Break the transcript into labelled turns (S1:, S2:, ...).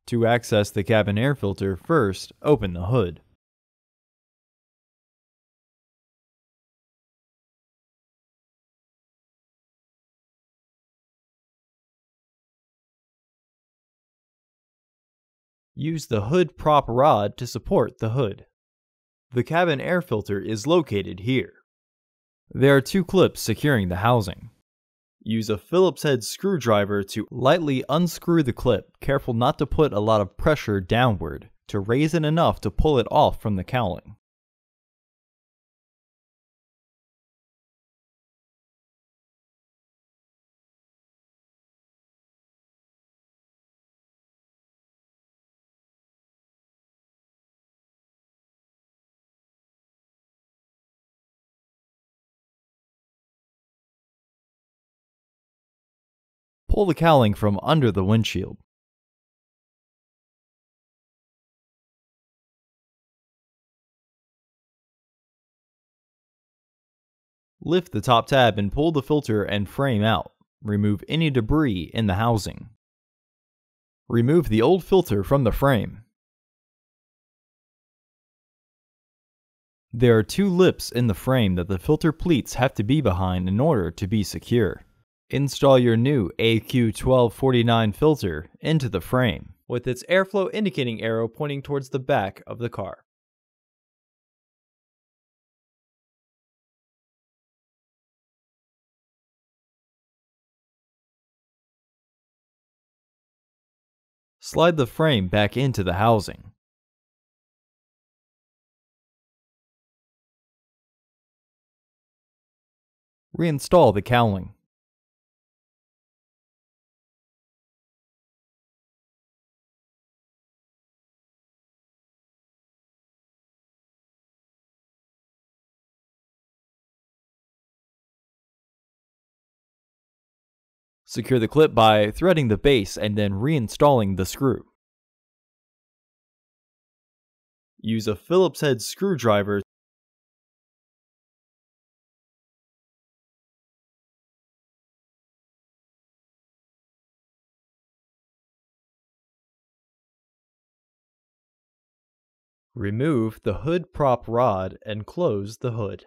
S1: To access the cabin air filter, first open the hood. Use the hood prop rod to support the hood. The cabin air filter is located here. There are two clips securing the housing. Use a Phillips head screwdriver to lightly unscrew the clip, careful not to put a lot of pressure downward, to raise it enough to pull it off from the cowling. Pull the cowling from under the windshield. Lift the top tab and pull the filter and frame out. Remove any debris in the housing. Remove the old filter from the frame. There are two lips in the frame that the filter pleats have to be behind in order to be secure. Install your new AQ1249 filter into the frame, with its airflow indicating arrow pointing towards the back of the car. Slide the frame back into the housing. Reinstall the cowling. Secure the clip by threading the base and then reinstalling the screw. Use a Phillips head screwdriver remove the hood prop rod and close the hood.